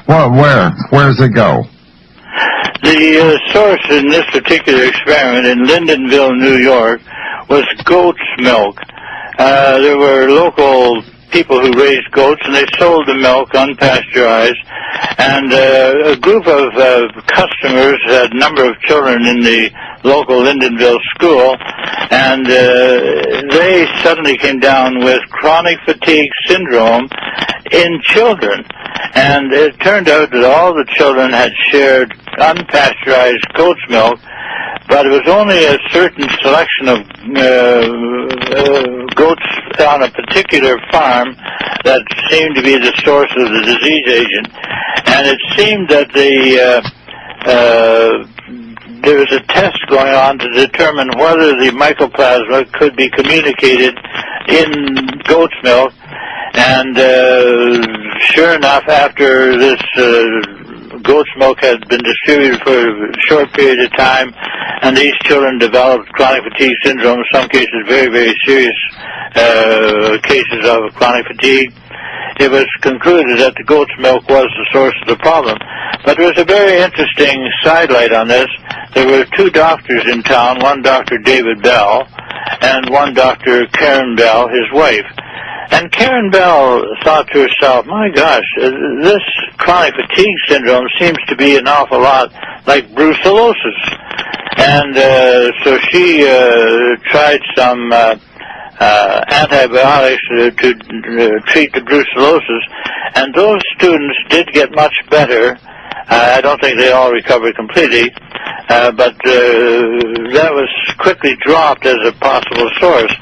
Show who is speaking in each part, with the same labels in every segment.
Speaker 1: Well, where does it go?
Speaker 2: The source in this particular experiment in Lyndonville, New York, was goat's milk. There were local people who raised goats, and they sold the milk unpasteurized. And a group of customers had a number of children in the local Lyndonville school, and they suddenly came down with chronic fatigue syndrome in children. And it turned out that all the children had shared unpasteurized goat's milk, but it was only a certain selection of goats on a particular farm that seemed to be the source of the disease agent. And it seemed that there was a test going on to determine whether the mycoplasma could be communicated in goat's milk. And sure enough, after this goat's milk had been distributed for a short period of time, and these children developed chronic fatigue syndrome, in some cases very, very serious cases of chronic fatigue, it was concluded that the goat's milk was the source of the problem. But there was a very interesting sidelight on this. There were two doctors in town, one Dr. David Bell and one Dr. Karen Bell, his wife. And Karen Bell thought to herself, my gosh, this chronic fatigue syndrome seems to be an awful lot like brucellosis. And so she tried some antibiotics to treat the brucellosis, and those students did get much better. I don't think they all recovered completely, but that was quickly dropped as a possible source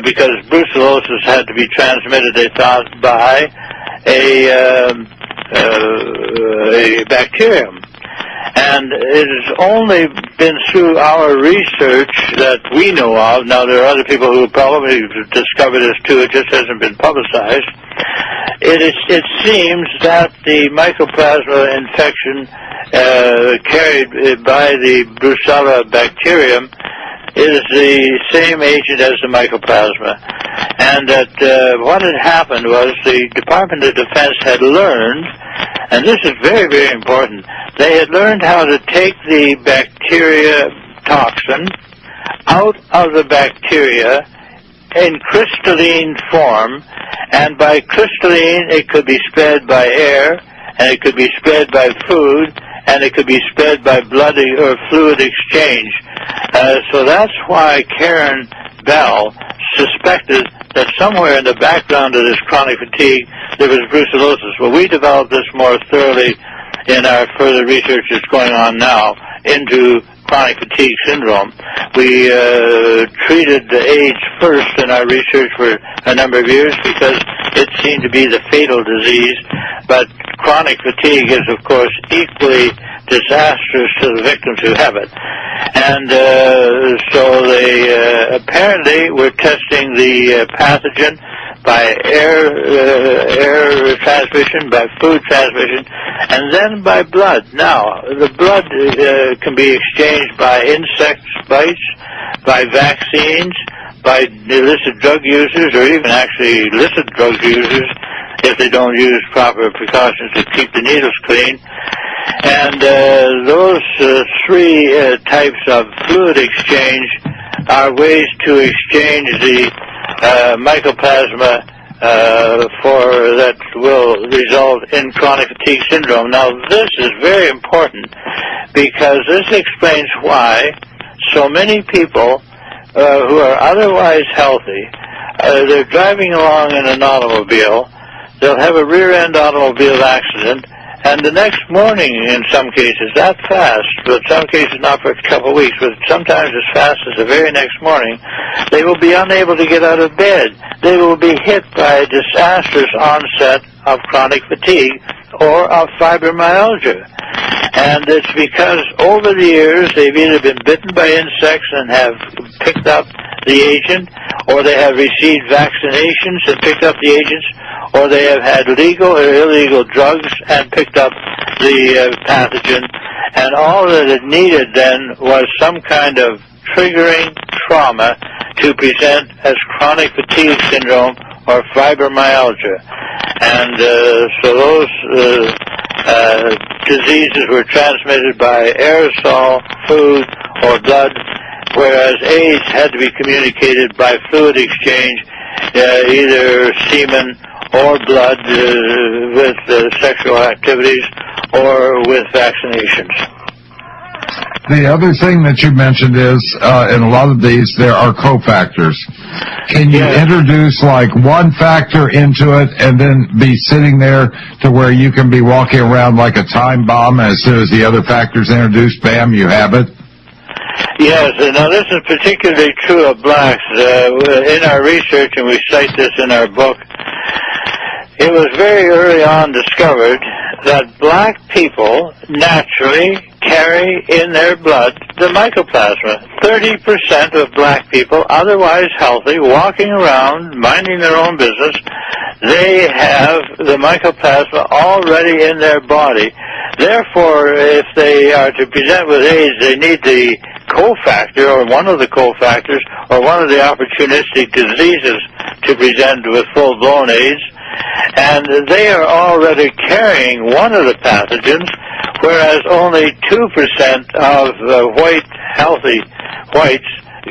Speaker 2: because brucellosis had to be transmitted, they thought, by a bacterium. And it has only been through our research that we know of. Now, there are other people who probably discovered this too. It just hasn't been publicized. It seems that the mycoplasma infection carried by the Brucella bacterium is the same agent as the mycoplasma. And that what had happened was the Department of Defense had learned, and this is very, very important, they had learned how to take the bacteria toxin out of the bacteria in crystalline form, and by crystalline it could be spread by air, and it could be spread by food, and it could be spread by blood or fluid exchange. So that's why Karen Bell suspected that somewhere in the background of this chronic fatigue there was brucellosis. Well, we developed this more thoroughly in our further research that's going on now into chronic fatigue syndrome. We treated the AIDS first in our research for a number of years because it seemed to be the fatal disease, but chronic fatigue is, of course, equally disastrous to the victims who have it. And so they apparently were testing the pathogen by air transmission, by food transmission, and then by blood. Now, the blood can be exchanged by insect bites, by vaccines, by illicit drug users, or even actually illicit drug users if they don't use proper precautions to keep the needles clean. And those three types of fluid exchange are ways to exchange the mycoplasma that will result in chronic fatigue syndrome. Now, this is very important because this explains why so many people who are otherwise healthy, they're driving along in an automobile, they'll have a rear-end automobile accident, and the next morning, in some cases, that fast, but some cases not for a couple of weeks, but sometimes as fast as the very next morning, they will be unable to get out of bed. They will be hit by a disastrous onset of chronic fatigue or of fibromyalgia. And it's because over the years they've either been bitten by insects and have picked up the agent, or they have received vaccinations and picked up the agents, or they have had legal or illegal drugs and picked up the pathogen. And all that it needed then was some kind of triggering trauma to present as chronic fatigue syndrome or fibromyalgia. And so those diseases were transmitted by aerosol, food, or blood, whereas AIDS had to be communicated by fluid exchange, either semen or blood with sexual activities or with vaccinations.
Speaker 1: The other thing that you mentioned is, in a lot of these, there are cofactors. Can you introduce like one factor into it and then be sitting there to where you can be walking around like a time bomb, and as soon as the other factor's introduced, bam, you have it?
Speaker 2: Yes, now this is particularly true of blacks. In our research, and we cite this in our book, it was very early on discovered that black people naturally carry in their blood the mycoplasma. 30% of black people, otherwise healthy, walking around, minding their own business, they have the mycoplasma already in their body. Therefore, if they are to present with AIDS, they need the cofactor, or one of the cofactors, or one of the opportunistic diseases to present with full-blown AIDS. And they are already carrying one of the pathogens, whereas only 2% of healthy whites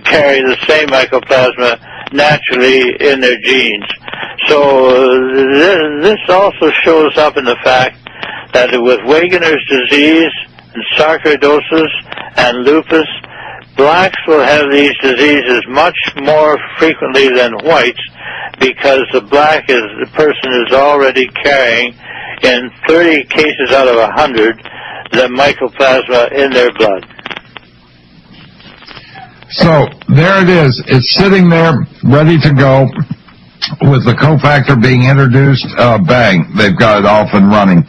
Speaker 2: carry the same mycoplasma naturally in their genes. So this also shows up in the fact that with Wegener's disease and sarcoidosis and lupus, blacks will have these diseases much more frequently than whites, because the person is already carrying, in 30 cases out of 100, the mycoplasma in their blood.
Speaker 1: So there it is. It's sitting there, ready to go, with the cofactor being introduced. Bang, they've got it off and running.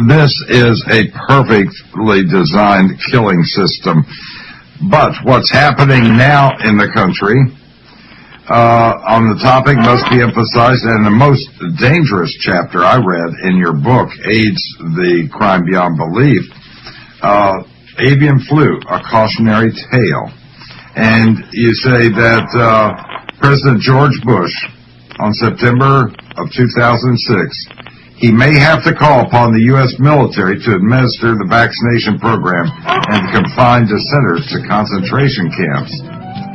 Speaker 1: This is a perfectly designed killing system. But what's happening now in the country on the topic must be emphasized, and the most dangerous chapter I read in your book, AIDS, the Crime Beyond Belief, avian flu, a cautionary tale. And you say that President George Bush, on September of 2006, he may have to call upon the U.S. military to administer the vaccination program and confine dissenters to concentration camps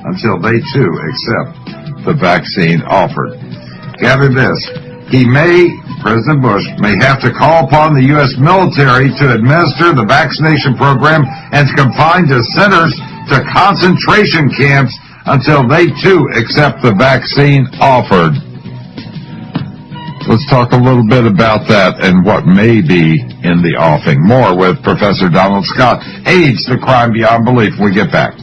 Speaker 1: until they, too, accept the vaccine offered. Gather this. President Bush may have to call upon the U.S. military to administer the vaccination program and to confine dissenters to concentration camps until they, too, accept the vaccine offered. Let's talk a little bit about that and what may be in the offing. More with Professor Donald Scott. AIDS, the Crime Beyond Belief. When we get back.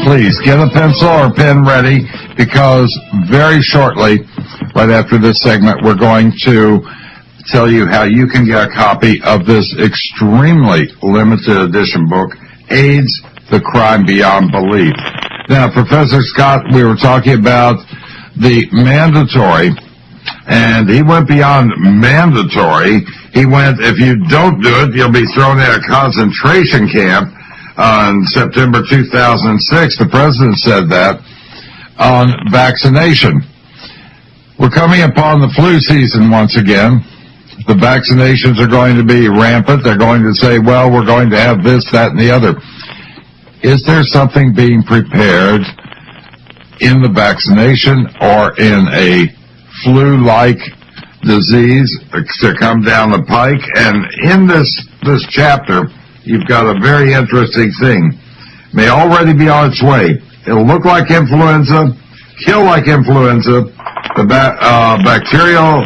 Speaker 1: Please get a pencil or pen ready, because very shortly, right after this segment, we're going to tell you how you can get a copy of this extremely limited edition book, AIDS, the Crime Beyond Belief. Now, Professor Scott, we were talking about the mandatory, and he went beyond mandatory. He went, if you don't do it, you'll be thrown in a concentration camp. On September 2006, the president said that on vaccination. We're coming upon the flu season once again. The vaccinations are going to be rampant. They're going to say, well, we're going to have this, that, and the other. Is there something being prepared in the vaccination or in a flu-like disease to come down the pike? And in this chapter, you've got a very interesting thing. May already be on its way. It'll look like influenza, kill like influenza. The bacterial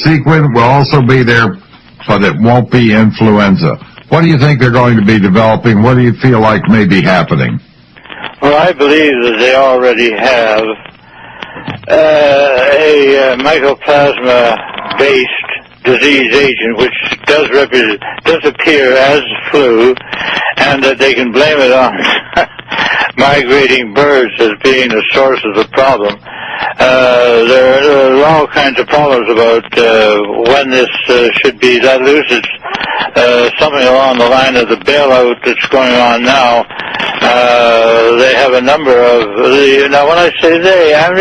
Speaker 1: sequence will also be there, but it won't be influenza. What do you think they're going to be developing? What do you feel like may be happening?
Speaker 2: Well, I believe that they already have a mycoplasma-based disease agent, which does appear as flu, and that they can blame it on migrating birds as being the source of the problem. There are all kinds of problems about when this should be let loose. It's something along the line of the bailout that's going on now. They have a number of, now when I say they, I'm